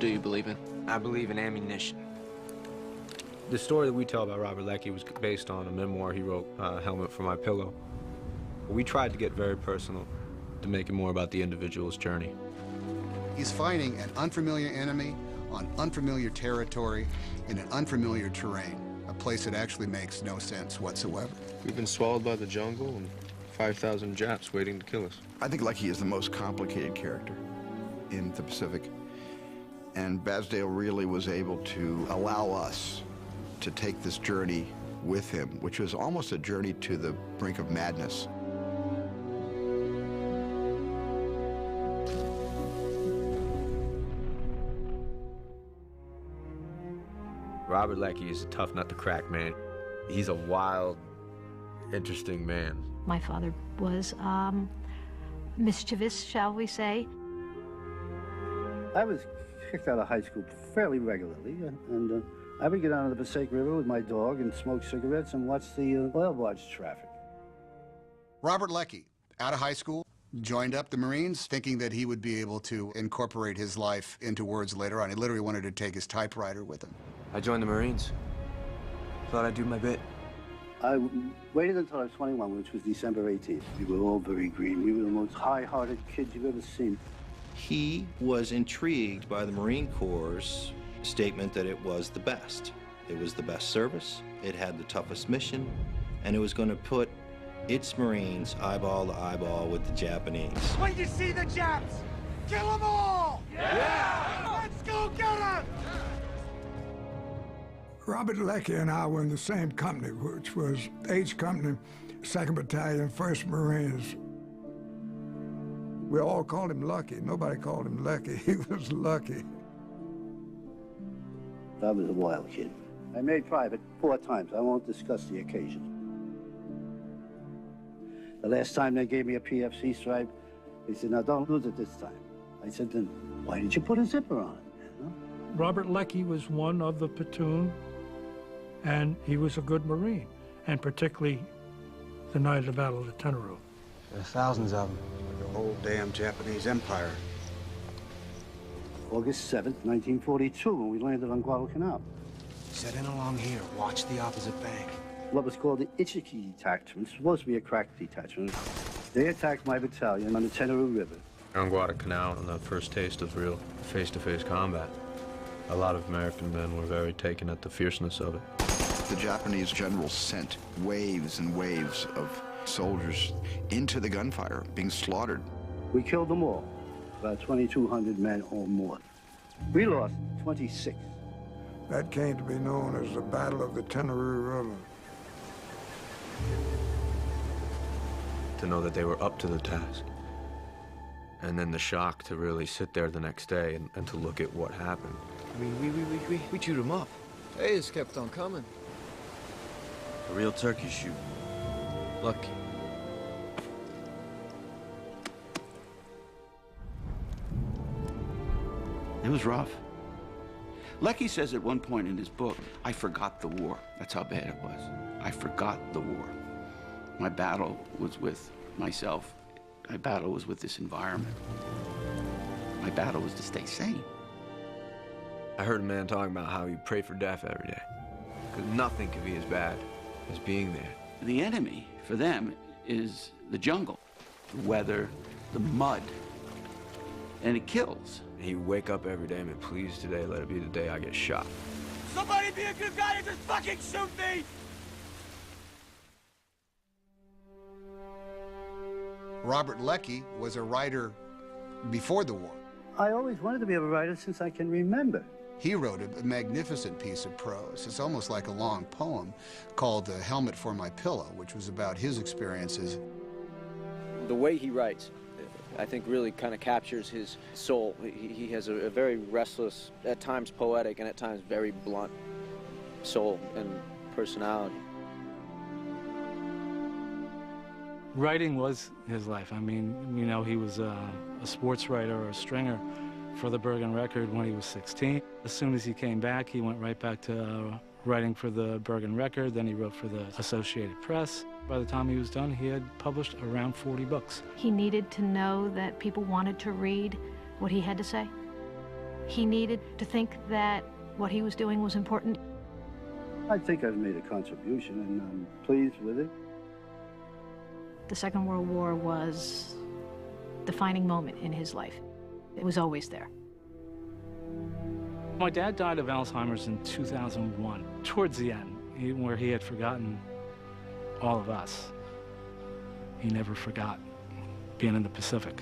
What do you believe in? I believe in ammunition. The story that we tell about Robert Leckie was based on a memoir he wrote, Helmet for My Pillow. We tried to get very personal to make it more about the individual's journey. He's fighting an unfamiliar enemy on unfamiliar territory in an unfamiliar terrain, a place that actually makes no sense whatsoever. We've been swallowed by the jungle and 5,000 Japs waiting to kill us. I think Leckie is the most complicated character in the Pacific. And Basdale really was able to allow us to take this journey with him, which was almost a journey to the brink of madness. Robert Leckie is a tough nut to crack, man. He's a wild, interesting man. My father was mischievous, shall we say. I was kicked out of high school fairly regularly, and I would get down to the Passaic River with my dog and smoke cigarettes and watch the oil barge traffic. Robert Leckie, out of high school, joined up the Marines, thinking that he would be able to incorporate his life into words later on. He literally wanted to take his typewriter with him. I joined the Marines. Thought I'd do my bit. I waited until I was 21, which was December 18th. We were all very green. We were the most high-hearted kids you've ever seen. He was intrigued by the Marine Corps' statement that it was the best. It was the best service, it had the toughest mission, and it was going to put its Marines eyeball to eyeball with the Japanese. When you see the Japs, kill them all! Yeah! Let's go get them! Robert Leckie and I were in the same company, which was H Company, 2nd Battalion, 1st Marines. We all called him Lucky. Nobody called him Leckie. He was lucky. I was a wild kid. I made private 4 times. I won't discuss the occasion. The last time they gave me a PFC stripe, they said, now don't lose it this time. I said, then why did you put a zipper on it? You know? Robert Leckie was one of the platoon, and he was a good Marine, and particularly the night of the Battle of the Tenarue. There are thousands of them. The whole damn Japanese empire. August 7th, 1942, when we landed on Guadalcanal. Set in along here. Watch the opposite bank. What was called the Ichiki detachment, supposed to be a crack detachment. They attacked my battalion on the Tenarue River. On Guadalcanal, on the first taste of real face-to-face combat, a lot of American men were very taken at the fierceness of it. The Japanese generals sent waves and waves of soldiers into the gunfire, being slaughtered. We killed them all, about 2,200 men or more. We lost 26. That came to be known as the Battle of the Tenarue River. To know that they were up to the task. And then the shock to really sit there the next day and to look at what happened. I mean, we chewed them up. They just kept on coming. A real turkey shoot. Lucky. It was rough. Leckie says at one point in his book, I forgot the war. That's how bad it was. I forgot the war. My battle was with myself. My battle was with this environment. My battle was to stay sane. I heard a man talking about how he prayed for death every day. Because nothing could be as bad as being there. The enemy, for them, is the jungle, the weather, the mud, and it kills. He'd wake up every day and be, please today, let it be the day I get shot. Somebody be a good guy and just fucking shoot me! Robert Leckie was a writer before the war. I always wanted to be a writer since I can remember. He wrote a magnificent piece of prose. It's almost like a long poem called Helmet for My Pillow, which was about his experiences. The way he writes, I think, really kind of captures his soul. He has a very restless, at times poetic, and at times very blunt soul and personality. Writing was his life. I mean, you know, he was a sports writer or a stringer for the Bergen Record when he was 16. As soon as he came back, he went right back to writing for the Bergen Record. Then he wrote for the Associated Press. By the time he was done, he had published around 40 books. He needed to know that people wanted to read what he had to say. he needed to think that what he was doing was important. I think I've made a contribution, and I'm pleased with it. The Second World War was a defining moment in his life. It was always there. My dad died of Alzheimer's in 2001, towards the end, where he had forgotten all of us. He never forgot being in the Pacific.